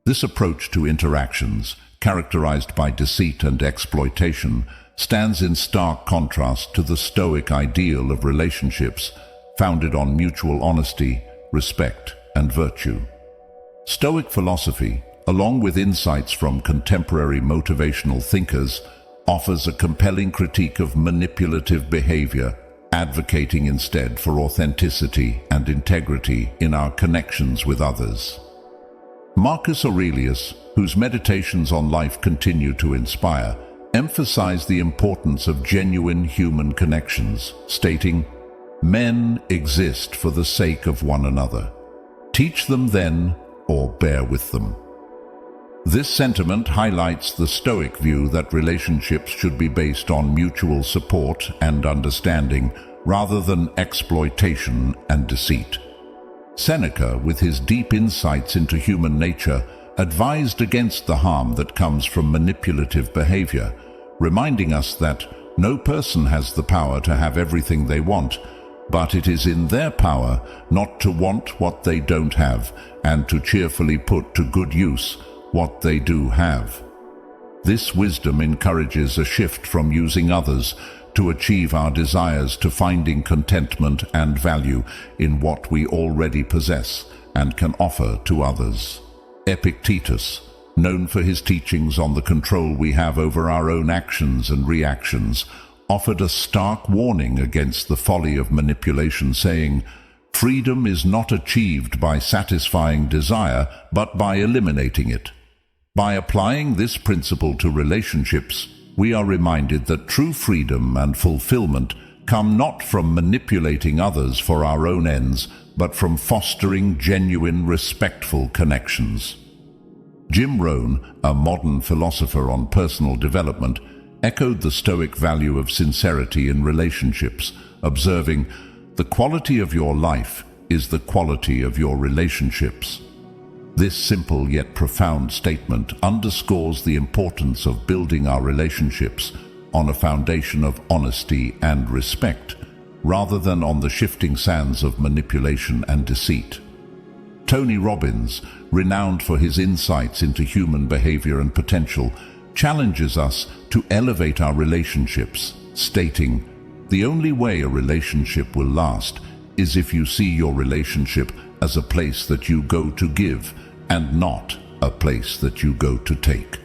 This approach to interactions, characterized by deceit and exploitation, stands in stark contrast to the Stoic ideal of relationships founded on mutual honesty, respect, and virtue. Stoic philosophy, along with insights from contemporary motivational thinkers, offers a compelling critique of manipulative behavior, advocating instead for authenticity and integrity in our connections with others. Marcus Aurelius, whose meditations on life continue to inspire, emphasized the importance of genuine human connections, stating, "Men exist for the sake of one another. Teach them then, or bear with them." This sentiment highlights the Stoic view that relationships should be based on mutual support and understanding rather than exploitation and deceit. Seneca, with his deep insights into human nature, advised against the harm that comes from manipulative behavior, reminding us that no person has the power to have everything they want, but it is in their power not to want what they don't have and to cheerfully put to good use what they do have. This wisdom encourages a shift from using others to achieve our desires to finding contentment and value in what we already possess and can offer to others. Epictetus, known for his teachings on the control we have over our own actions and reactions, offered a stark warning against the folly of manipulation, saying, "Freedom is not achieved by satisfying desire, but by eliminating it." By applying this principle to relationships, we are reminded that true freedom and fulfillment come not from manipulating others for our own ends, but from fostering genuine, respectful connections. Jim Rohn, a modern philosopher on personal development, echoed the Stoic value of sincerity in relationships, observing, "The quality of your life is the quality of your relationships." This simple yet profound statement underscores the importance of building our relationships on a foundation of honesty and respect, rather than on the shifting sands of manipulation and deceit. Tony Robbins, renowned for his insights into human behavior and potential, challenges us to elevate our relationships, stating, "The only way a relationship will last is if you see your relationship as a place that you go to give and not a place that you go to take."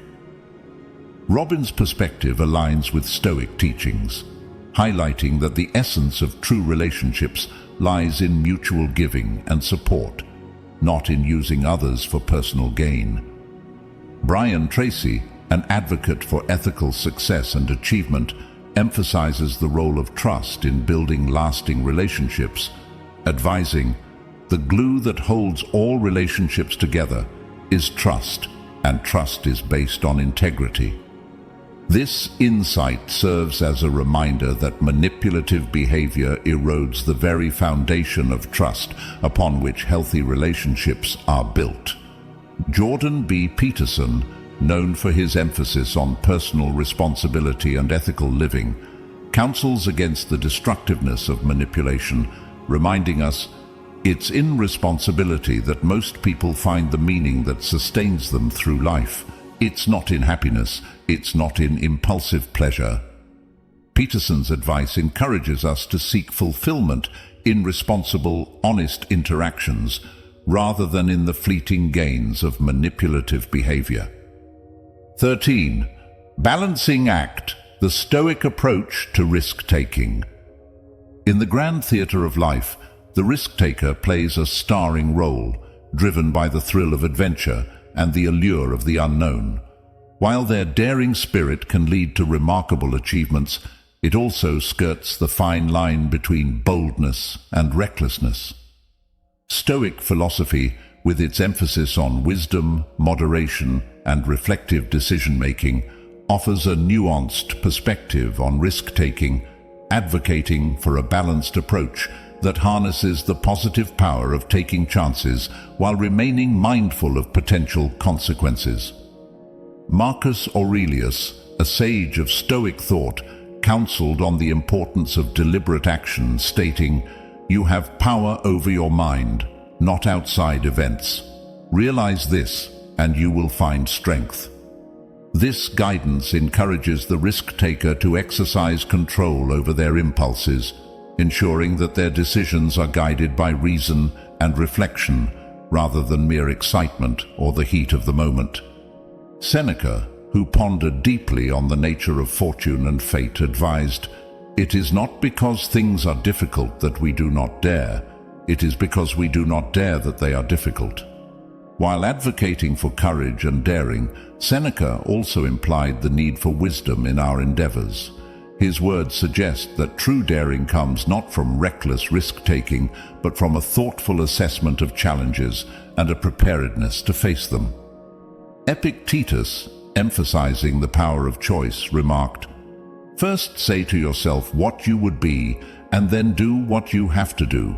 Robin's perspective aligns with Stoic teachings, highlighting that the essence of true relationships lies in mutual giving and support, not in using others for personal gain. Brian Tracy, an advocate for ethical success and achievement, emphasizes the role of trust in building lasting relationships, advising, "The glue that holds all relationships together is trust, and trust is based on integrity." This insight serves as a reminder that manipulative behavior erodes the very foundation of trust upon which healthy relationships are built. Jordan B. Peterson, known for his emphasis on personal responsibility and ethical living, counsels against the destructiveness of manipulation, reminding us, "It's in responsibility that most people find the meaning that sustains them through life. It's not in happiness, it's not in impulsive pleasure." Peterson's advice encourages us to seek fulfillment in responsible, honest interactions, rather than in the fleeting gains of manipulative behavior. 13. Balancing act, the Stoic approach to risk-taking. In the grand theatre of life, the risk-taker plays a starring role, driven by the thrill of adventure and the allure of the unknown. While their daring spirit can lead to remarkable achievements, it also skirts the fine line between boldness and recklessness. Stoic philosophy, with its emphasis on wisdom, moderation, and reflective decision-making, offers a nuanced perspective on risk-taking, advocating for a balanced approach that harnesses the positive power of taking chances while remaining mindful of potential consequences. Marcus Aurelius, a sage of Stoic thought, counseled on the importance of deliberate action, stating, "You have power over your mind, not outside events. Realize this, and you will find strength." This guidance encourages the risk-taker to exercise control over their impulses, ensuring that their decisions are guided by reason and reflection rather than mere excitement or the heat of the moment. Seneca, who pondered deeply on the nature of fortune and fate, advised, "It is not because things are difficult that we do not dare, it is because we do not dare that they are difficult." While advocating for courage and daring, Seneca also implied the need for wisdom in our endeavors. His words suggest that true daring comes not from reckless risk-taking, but from a thoughtful assessment of challenges and a preparedness to face them. Epictetus, emphasizing the power of choice, remarked, "First say to yourself what you would be, and then do what you have to do."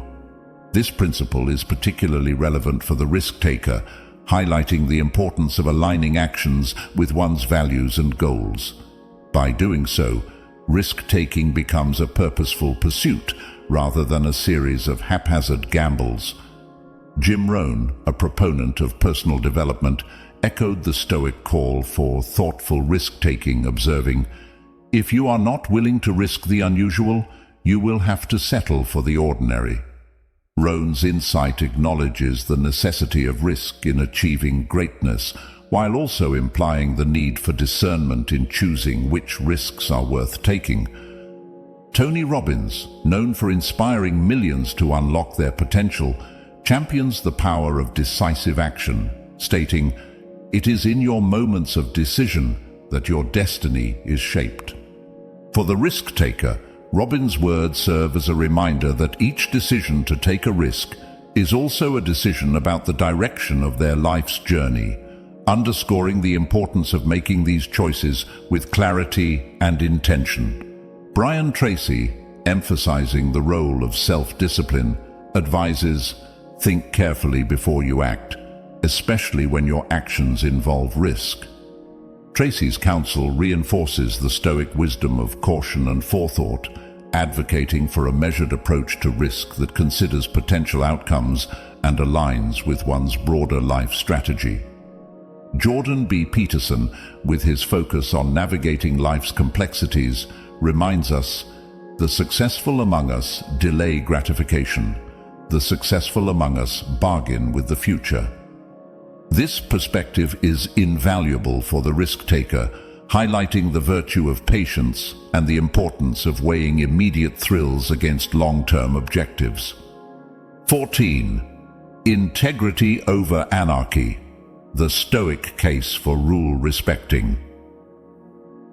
This principle is particularly relevant for the risk-taker, highlighting the importance of aligning actions with one's values and goals. By doing so, risk-taking becomes a purposeful pursuit rather than a series of haphazard gambles. Jim Rohn, a proponent of personal development, echoed the Stoic call for thoughtful risk-taking, observing, "If you are not willing to risk the unusual, you will have to settle for the ordinary." Rohn's insight acknowledges the necessity of risk in achieving greatness, while also implying the need for discernment in choosing which risks are worth taking. Tony Robbins, known for inspiring millions to unlock their potential, champions the power of decisive action, stating, "It is in your moments of decision that your destiny is shaped." For the risk-taker, Robbins' words serve as a reminder that each decision to take a risk is also a decision about the direction of their life's journey, underscoring the importance of making these choices with clarity and intention. Brian Tracy, emphasizing the role of self-discipline, advises, "Think carefully before you act, especially when your actions involve risk." Tracy's counsel reinforces the Stoic wisdom of caution and forethought, advocating for a measured approach to risk that considers potential outcomes and aligns with one's broader life strategy. Jordan B. Peterson, with his focus on navigating life's complexities, reminds us, the successful among us delay gratification. The successful among us bargain with the future. This perspective is invaluable for the risk-taker, highlighting the virtue of patience and the importance of weighing immediate thrills against long-term objectives. 14. Integrity over anarchy. The Stoic case for rule-respecting.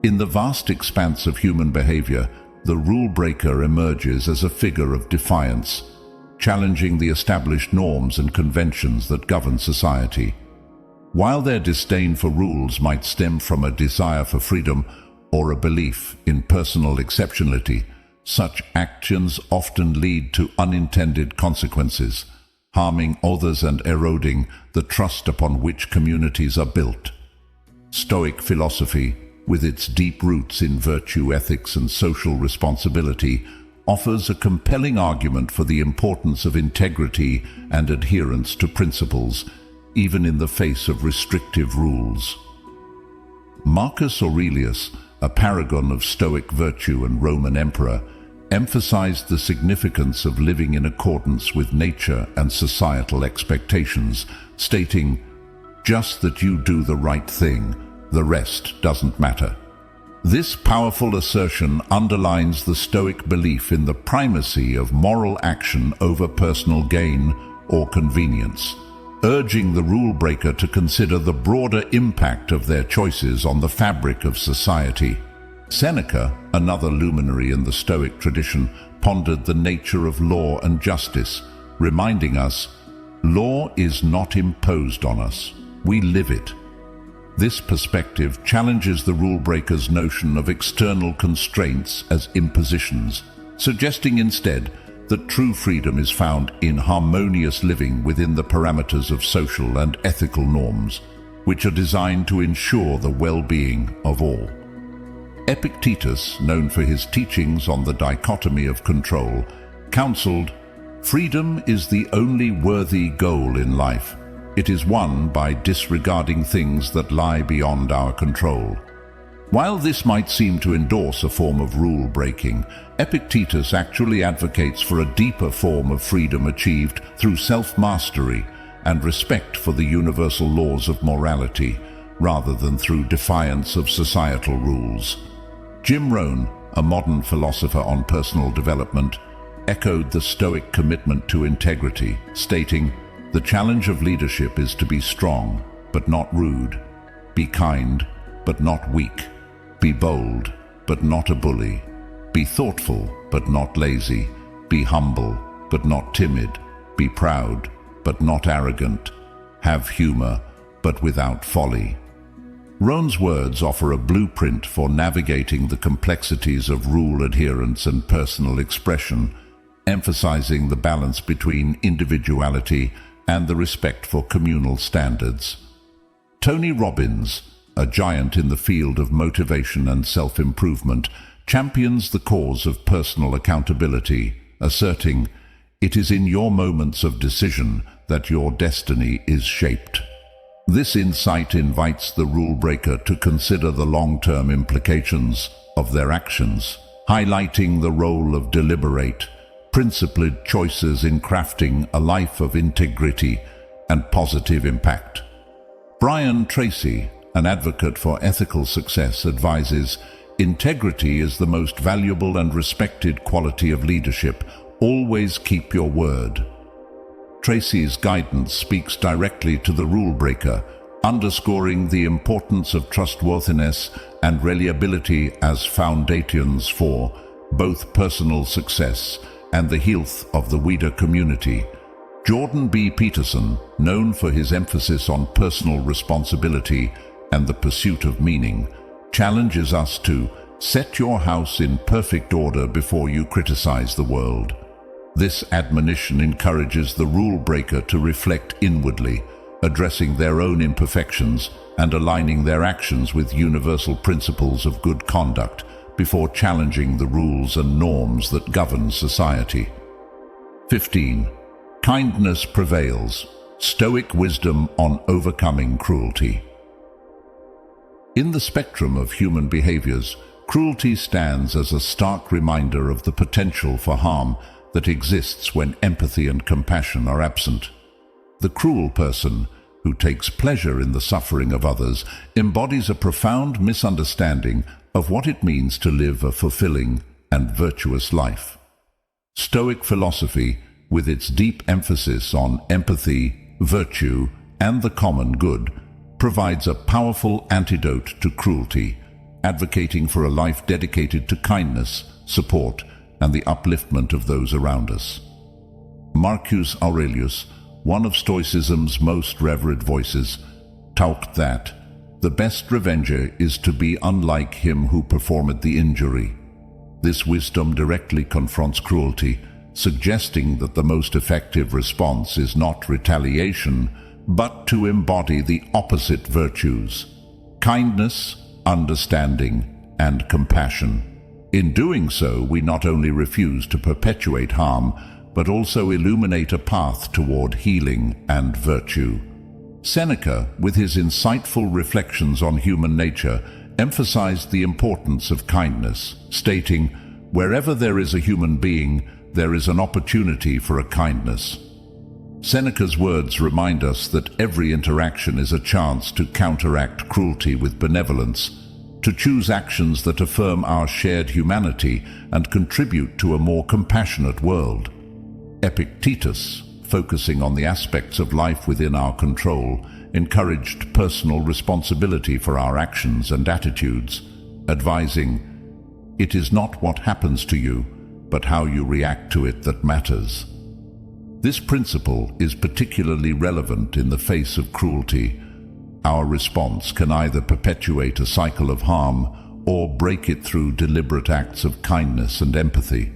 In the vast expanse of human behavior, the rule-breaker emerges as a figure of defiance, challenging the established norms and conventions that govern society. While their disdain for rules might stem from a desire for freedom or a belief in personal exceptionality, such actions often lead to unintended consequences, harming others and eroding the trust upon which communities are built. Stoic philosophy, with its deep roots in virtue ethics and social responsibility, offers a compelling argument for the importance of integrity and adherence to principles, even in the face of restrictive rules. Marcus Aurelius, a paragon of Stoic virtue and Roman emperor, emphasized the significance of living in accordance with nature and societal expectations, stating, "Just that you do the right thing, the rest doesn't matter." This powerful assertion underlines the Stoic belief in the primacy of moral action over personal gain or convenience, urging the rule-breaker to consider the broader impact of their choices on the fabric of society. Seneca, another luminary in the Stoic tradition, pondered the nature of law and justice, reminding us, "Law is not imposed on us, we live it." This perspective challenges the rule-breaker's notion of external constraints as impositions, suggesting instead that true freedom is found in harmonious living within the parameters of social and ethical norms, which are designed to ensure the well-being of all. Epictetus, known for his teachings on the dichotomy of control, counseled, "Freedom is the only worthy goal in life. It is won by disregarding things that lie beyond our control." While this might seem to endorse a form of rule-breaking, Epictetus actually advocates for a deeper form of freedom achieved through self-mastery and respect for the universal laws of morality, rather than through defiance of societal rules. Jim Rohn, a modern philosopher on personal development, echoed the Stoic commitment to integrity, stating, "The challenge of leadership is to be strong, but not rude, be kind, but not weak, be bold, but not a bully, be thoughtful, but not lazy, be humble, but not timid, be proud, but not arrogant, have humor, but without folly." Rohn's words offer a blueprint for navigating the complexities of rule adherence and personal expression, emphasizing the balance between individuality and the respect for communal standards. Tony Robbins, a giant in the field of motivation and self-improvement, champions the cause of personal accountability, asserting, "It is in your moments of decision that your destiny is shaped." This insight invites the rule-breaker to consider the long-term implications of their actions, highlighting the role of deliberate, principled choices in crafting a life of integrity and positive impact. Brian Tracy, an advocate for ethical success, advises, "Integrity is the most valuable and respected quality of leadership. Always keep your word." Tracy's guidance speaks directly to the rule-breaker, underscoring the importance of trustworthiness and reliability as foundations for both personal success and the health of the wider community. Jordan B. Peterson, known for his emphasis on personal responsibility and the pursuit of meaning, challenges us to set your house in perfect order before you criticize the world. This admonition encourages the rule-breaker to reflect inwardly, addressing their own imperfections and aligning their actions with universal principles of good conduct before challenging the rules and norms that govern society. 15. Kindness prevails. Stoic wisdom on overcoming cruelty. In the spectrum of human behaviors, cruelty stands as a stark reminder of the potential for harm that exists when empathy and compassion are absent. The cruel person, who takes pleasure in the suffering of others, embodies a profound misunderstanding of what it means to live a fulfilling and virtuous life. Stoic philosophy, with its deep emphasis on empathy, virtue, and the common good, provides a powerful antidote to cruelty, advocating for a life dedicated to kindness, support, and the upliftment of those around us. Marcus Aurelius, one of Stoicism's most revered voices, taught that the best revenger is to be unlike him who performed the injury. This wisdom directly confronts cruelty, suggesting that the most effective response is not retaliation, but to embody the opposite virtues: kindness, understanding, and compassion. In doing so, we not only refuse to perpetuate harm, but also illuminate a path toward healing and virtue. Seneca, with his insightful reflections on human nature, emphasized the importance of kindness, stating, "Wherever there is a human being, there is an opportunity for a kindness." Seneca's words remind us that every interaction is a chance to counteract cruelty with benevolence, to choose actions that affirm our shared humanity and contribute to a more compassionate world. Epictetus, focusing on the aspects of life within our control, encouraged personal responsibility for our actions and attitudes, advising, "It is not what happens to you, but how you react to it that matters." This principle is particularly relevant in the face of cruelty. Our response can either perpetuate a cycle of harm or break it through deliberate acts of kindness and empathy.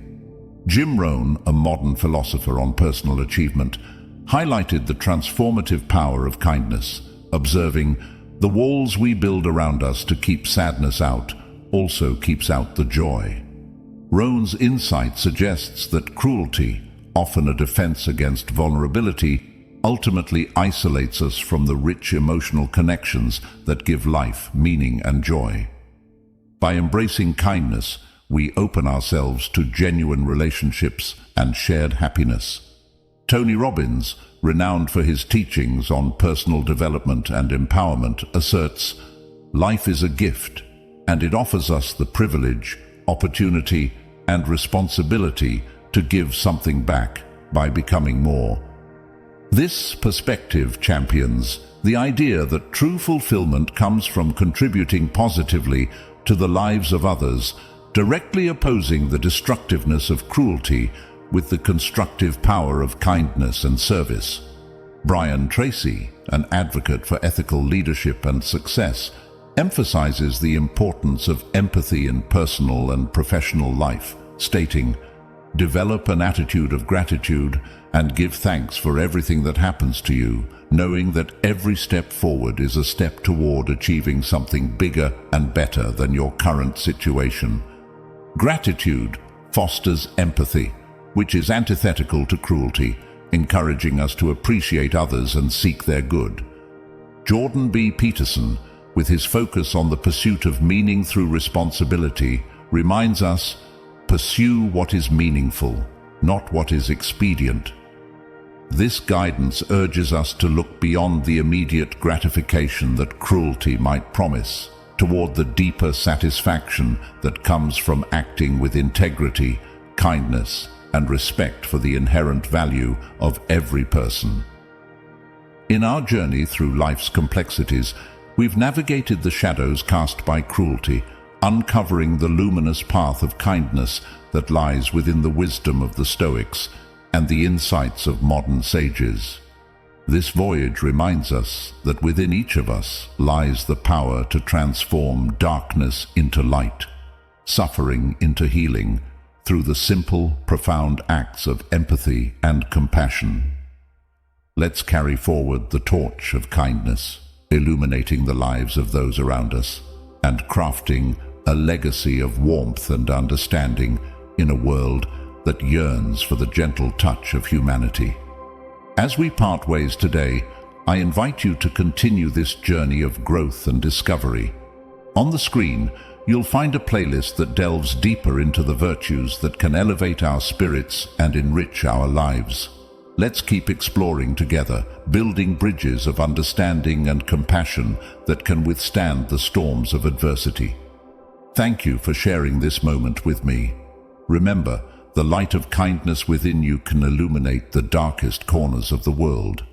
Jim Rohn, a modern philosopher on personal achievement, highlighted the transformative power of kindness, observing, "The walls we build around us to keep sadness out also keeps out the joy." Rohn's insight suggests that cruelty, often a defense against vulnerability, ultimately isolates us from the rich emotional connections that give life meaning and joy. By embracing kindness, we open ourselves to genuine relationships and shared happiness. Tony Robbins, renowned for his teachings on personal development and empowerment, asserts, "Life is a gift, and it offers us the privilege, opportunity, and responsibility to give something back by becoming more." This perspective champions the idea that true fulfillment comes from contributing positively to the lives of others, directly opposing the destructiveness of cruelty with the constructive power of kindness and service. Brian Tracy, an advocate for ethical leadership and success, emphasizes the importance of empathy in personal and professional life, stating, "Develop an attitude of gratitude and give thanks for everything that happens to you, knowing that every step forward is a step toward achieving something bigger and better than your current situation." Gratitude fosters empathy, which is antithetical to cruelty, encouraging us to appreciate others and seek their good. Jordan B. Peterson, with his focus on the pursuit of meaning through responsibility, reminds us, "Pursue what is meaningful, not what is expedient." This guidance urges us to look beyond the immediate gratification that cruelty might promise, toward the deeper satisfaction that comes from acting with integrity, kindness, and respect for the inherent value of every person. In our journey through life's complexities, we've navigated the shadows cast by cruelty, uncovering the luminous path of kindness that lies within the wisdom of the Stoics and the insights of modern sages. This voyage reminds us that within each of us lies the power to transform darkness into light, suffering into healing, through the simple, profound acts of empathy and compassion. Let's carry forward the torch of kindness, illuminating the lives of those around us, and crafting a legacy of warmth and understanding in a world that yearns for the gentle touch of humanity. As we part ways today, I invite you to continue this journey of growth and discovery. On the screen, you'll find a playlist that delves deeper into the virtues that can elevate our spirits and enrich our lives. Let's keep exploring together, building bridges of understanding and compassion that can withstand the storms of adversity. Thank you for sharing this moment with me. Remember, the light of kindness within you can illuminate the darkest corners of the world.